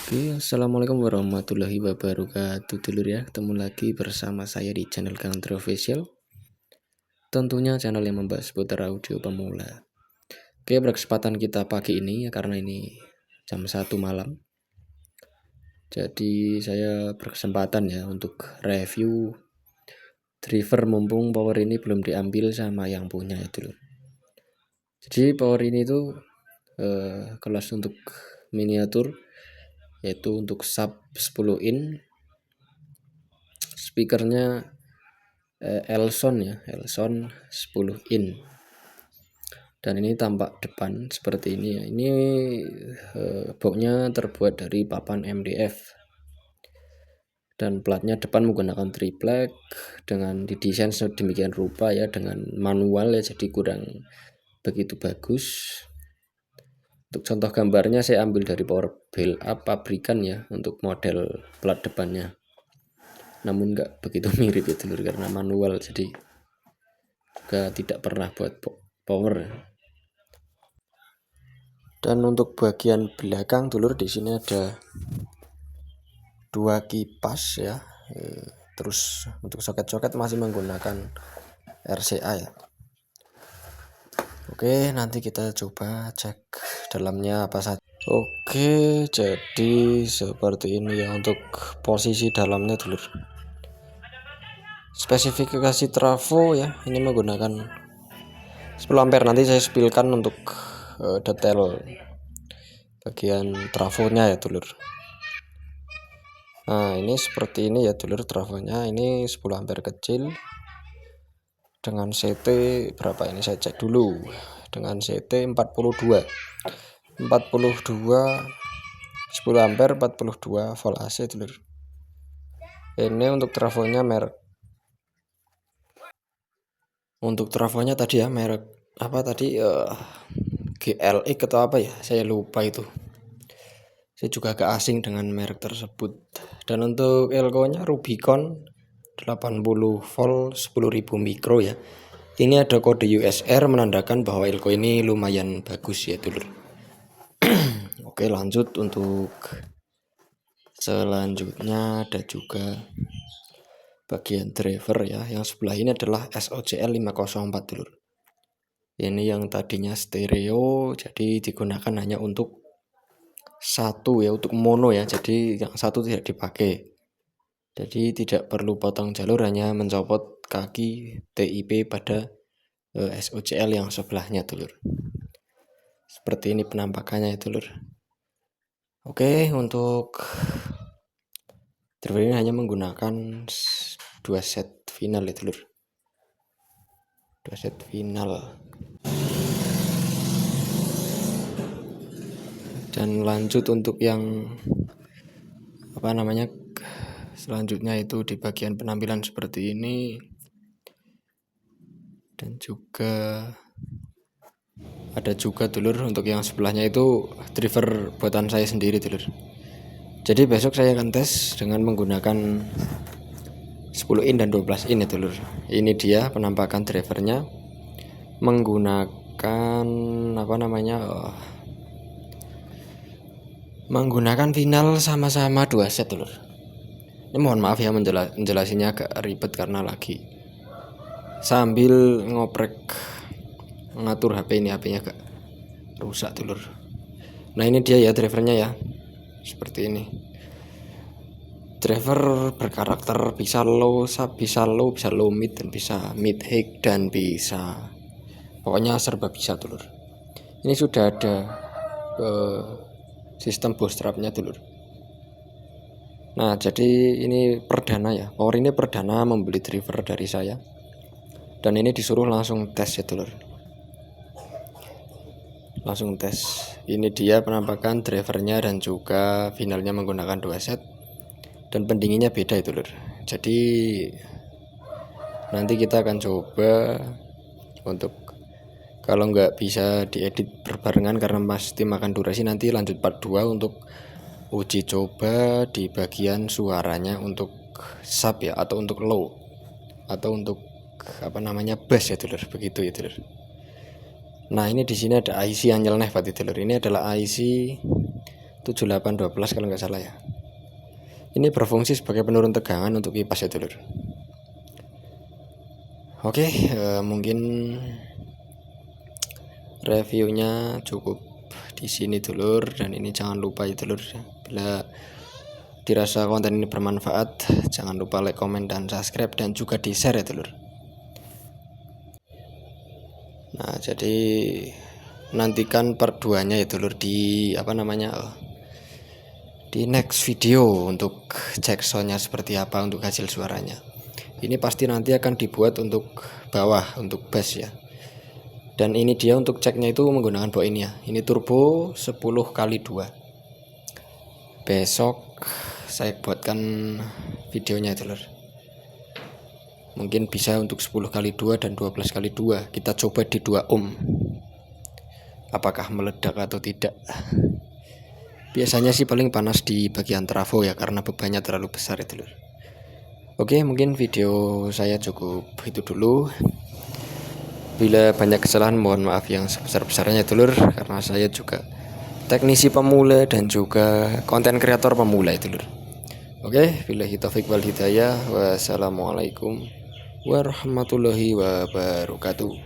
Oke, assalamualaikum warahmatullahi wabarakatuh, dulur ya. Ketemu lagi bersama saya di channel Country Official. Tentunya channel yang membahas seputar audio pemula. Oke, berkesempatan kita pagi ini ya, karena ini jam 1 malam. Jadi saya berkesempatan ya untuk review driver mumpung power ini belum diambil sama yang punya ya dulur. Jadi power ini tuh kelas untuk miniatur, yaitu untuk sub 10 in, speakernya Elson ya, Elson 10 in, dan ini tampak depan seperti ini ya. Ini boxnya terbuat dari papan MDF dan platnya depan menggunakan triplek dengan didesain sedemikian rupa ya, dengan manual ya, jadi kurang begitu bagus. Untuk contoh gambarnya saya ambil dari power build up pabrikan ya, untuk model plat depannya, namun nggak begitu mirip ya dulur, karena manual jadi juga tidak pernah buat power. Dan untuk bagian belakang dulur, di sini ada dua kipas ya. Terus untuk soket-soket masih menggunakan RCA ya. Oke, nanti kita coba cek dalamnya apa saja. Oke, jadi seperti ini ya untuk posisi dalamnya dulur. Spesifikasi trafo ya, ini menggunakan 10 ampere. Nanti saya spillkan untuk detail bagian trafonya ya dulur. Nah, ini seperti ini ya dulur trafonya. Ini 10 ampere kecil dengan CT berapa ini, saya cek dulu. Dengan CT 42 10 ampere 42 volt AC dulur. Ini untuk trafonya merek, untuk trafonya tadi ya merek apa tadi, GLX atau apa ya, saya lupa itu. Saya juga agak asing dengan merek tersebut. Dan untuk elko nya Rubicon 80 volt 10.000 mikro ya. Ini ada kode USR menandakan bahwa elko ini lumayan bagus ya dulur. Oke, lanjut. Untuk selanjutnya ada juga bagian driver ya. Yang sebelah ini adalah SOCL 504 dulur. Ini yang tadinya stereo jadi digunakan hanya untuk satu ya, untuk mono ya, jadi yang satu tidak dipakai. Jadi tidak perlu potong jalur, hanya mencopot kaki TIP pada SOCL yang sebelahnya dulur. Seperti ini penampakannya ya dulur. Oke, untuk driver ini hanya menggunakan 2 set final ya dulur. 2 set final. Dan lanjut untuk yang apa namanya, selanjutnya itu di bagian penampilan seperti ini. Dan juga ada juga dulur untuk yang sebelahnya itu driver buatan saya sendiri dulur. Jadi besok saya akan tes dengan menggunakan 10 in dan 12 in ya dulur. Ini dia penampakan drivernya menggunakan apa namanya, menggunakan final sama-sama 2 set dulur. Ini mohon maaf ya menjelasinya agak ribet karena lagi sambil ngoprek ngatur HP ini, HP-nya agak rusak dulur. Nah, ini dia ya drivernya ya. Seperti ini. Driver berkarakter bisa low, sub, bisa low mid, dan bisa mid high, dan bisa pokoknya serba bisa dulur. Ini sudah ada sistem bootstrapnya dulur. Nah, jadi ini perdana ya, power ini perdana membeli driver dari saya, dan ini disuruh langsung tes ya dulur. Langsung tes. Ini dia penampakan drivernya dan juga finalnya menggunakan 2 set, dan pendinginnya beda ya dulur. Jadi nanti kita akan coba, untuk kalau nggak bisa diedit berbarengan karena pasti makan durasi, nanti lanjut part 2 untuk uji coba di bagian suaranya untuk sub ya, atau untuk low, atau untuk apa namanya bass ya dulur, begitu ya dulur. Nah, ini di sini ada IC yang nyeleneh berarti dulur. Ini adalah IC 7812 kalau nggak salah ya. Ini berfungsi sebagai penurun tegangan untuk kipas ya dulur. Oke, mungkin reviewnya cukup di sini dulur, dan ini jangan lupa ya dulur, bila dirasa konten ini bermanfaat jangan lupa like, komen, dan subscribe, dan juga di share ya dulur. Nah, jadi nantikan part 2 nya ya dulur di di next video untuk cek soundnya seperti apa, untuk hasil suaranya. Ini pasti nanti akan dibuat untuk bawah, untuk bass ya. Dan ini dia untuk ceknya itu menggunakan box ini ya. Ini turbo 10x2. Besok saya buatkan videonya dulur. Mungkin bisa untuk 10x2 dan 12x2. Kita coba di 2 ohm. Apakah meledak atau tidak? Biasanya sih paling panas di bagian trafo ya, karena bebannya terlalu besar ya dulur. Oke, mungkin video saya cukup itu dulu. Bila banyak kesalahan mohon maaf yang sebesar-besarnya dulur, karena saya juga teknisi pemula dan juga konten kreator pemula ya dulur. Oke, billahi taufik wal hidayah. Wassalamualaikum warahmatullahi wabarakatuh.